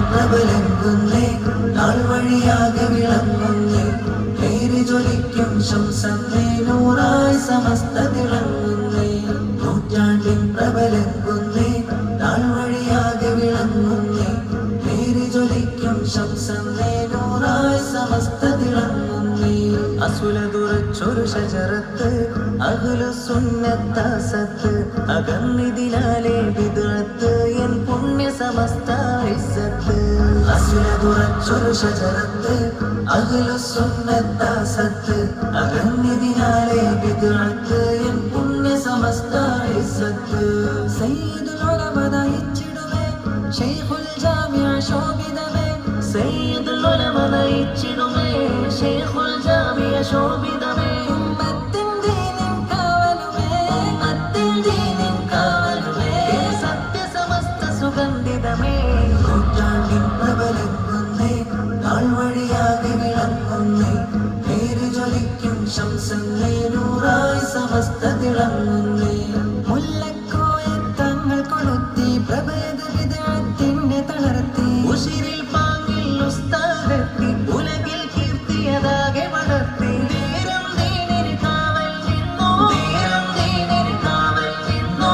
പ്രബലങ്കുന്നേ നാൾ വഴിയാകെ വിളങ്ങുന്നേ പേര് ജ്വലിക്കും ശംസന്നേ നൂറായി സമസ്ത തിളങ്ങുന്നേ നൂറ്റാണ്ടിൻ പ്രബലങ്കുന്നേ നാൾ വഴിയാകെ വിളങ്ങുന്നേ പേര് ജ്വലിക്കും ശംസന്നേ നൂറായി സമസ്ത തിളങ്ങുന്നേ അസുലതുറച്ചൊരു ശജറത്ത് അഹ്ലുസുന്നത്താസത്ത് അകന്നിതിനാലെ ബിദ്അത്ത് എൻ പുണ്യ സമസ്ത ഇസ്സത്ത് അസുലതുറച്ചൊരു ശജറത്ത് അഹ്ലുസുന്നത്താസത്ത് അകന്നിതിനാലെ ബിദ്അത്ത് എൻ പുണ്യ സമസ്ത ഇസ്സത്ത് സയ്യിദുൽ ഉലമ നയിച്ചിടുമേ ശൈഖുൽ ജാമിഅ ശോഭിതമേ സയ്യിദുൽ ഉലമ നയിച്ചിടുമേ ശൈഖുൽ ജാമിഅ ശോഭിതമേ ഉമ്മത്തിൻ ദീനിൻ കാവലുമേ സത്യസമസ്ത സുഗന്ധിതമേ നൂറ്റാണ്ടിൻ പ്രബലങ്കുന്നേ നാൾ വഴിയാകെ വിളങ്ങുന്നേ പേര് ജ്വലിക്കും ശംസന്നേ നൂറായി സമസ്ത തിളങ്ങുന്നേ മുല്ലക്കോയ തങ്ങൾ കൊളുത്തി പ്രഭേദ വിദ്അത്തിന്റെ തളർത്തി ഉശിരിൽ പാങ്ങിൽ ഉസ്താദെത്തി ഉലകിൽ കീർത്തിയതാകെ വളർത്തി ധീരം ദീനിന് കാവൽ നിന്നോ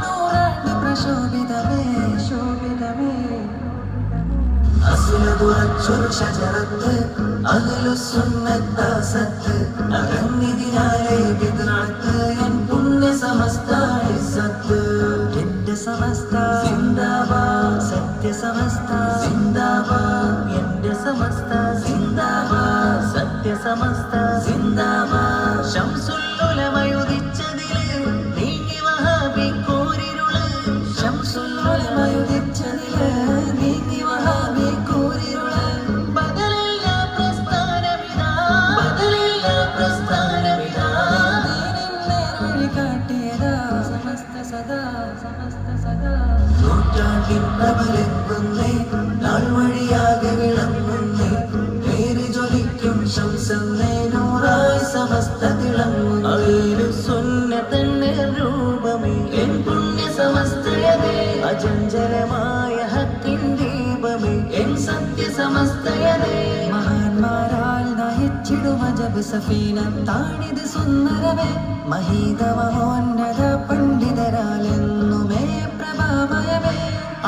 നൂറാണ്ട് പ്രശോഭിതമേ ശോഭിതമേ അസുലതുറച്ചൊരു ശജറത്ത് അഹ്ലുസുന്നത്താസത്ത് അകന്നിതിനാലെ ബിദ്അത്ത് എൻ പുണ്യ സമസ്ത ഇസ്സത്ത് എന്റെ സമസ്ത സിന്ദാബാദ് സത്യസമസ്ത സിന്ദാബാദ് എന്റെ സമസ്ത സിന്ദാബാദ് സത്യസമസ്ത സിന്ദാബാദ് ശംസുൽ ഉലമയുദിച്ചതില് നീങ്ങി വഹാബി കോരിരുള് ശംസുൽ ഉലമയുദിച്ചതില് നീങ്ങി വഹാബി കോരിരുള് ബദലില്ല പ്രസ്ഥാനമിതാ ദീനിന്റെ വഴി കാട്ടിയതാ സമസ്ത സദാ നൂറ്റാണ്ടിൻ പ്രബലങ്കുന്നേ നാൾ വഴിയാകെ വിളങ്ങുന്നേ പേര് ജ്വലിക്കും ശംസന്നേ നൂറായി സമസ്ത തിളങ്ങുന്നേ സുന്നതന്റെ രൂപമേ എൻ പുണ്യ സമസ്തയതേ അചഞ്ചലമായ ഹക്കിൻ ദീപമേ എൻ സത്യ സമസ്തയതേ മഹാന്മാരാൽ നയിച്ചിടും അജബ് സഫീന താണിത് സുന്ദരമേ മഹീതമോന്നത പണ്ഡിതരാലെന്നുമേ പ്രഭാമയമേ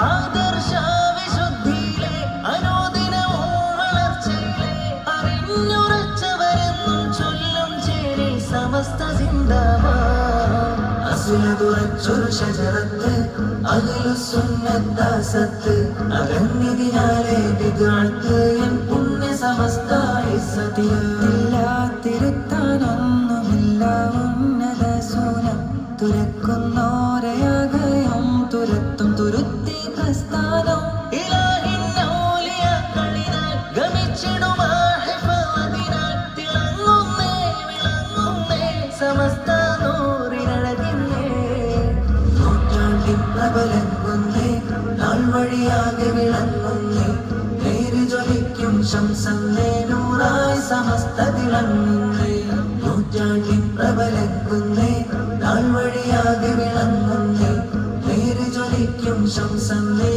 ആദർശ വിശുദ്ധിയിലെ അനുദിനവും വളർച്ചയിലെ അറിഞ്ഞുറച്ചവരെന്നും ചൊല്ലും ചേരി സമസ്ത സിന്ദാബാദ് അസുലതുറച്ചൊരു ശജറത്ത് അഹ്ലുസുന്നത്താസത്ത് അകന്നിതിനാലെ ബിദ്അത്ത് എൻ പുണ്യ സമസ്ത ഇസ്സത്ത് തിരുത്താനൊന്നുമില്ല ഉന്നത സൂനം തുരക്കുന്നോരയാകയും തുരത്തും തുരുത്തി പ്രസ്ഥാനം ഇലാഹിന്നൗലിയാക്കളിനാൽ ഗമിച്ചിടുമാഹിഫാദിനാൽ തിളങ്ങുന്നേ വിളങ്ങുന്നേ സമസ്ത നൂറിനഴകിന്നേ നൂറ്റാണ്ടിൻ പ്രബലങ്കുന്നേ നാൾ വഴിയാകെ വിളങ്ങുന്നേ പേര് ജ്വലിക്കും ശംസന്നേ നൂറായി സമസ്ത തിളങ്ങുന്നേ നൂറ്റാണ്ടിൻ പ്രബലങ്കുന്നേ നാൾ വഴിയാകെ വിളങ്ങുന്നേ പേര് ജ്വലിക്കും ശംസന്നേ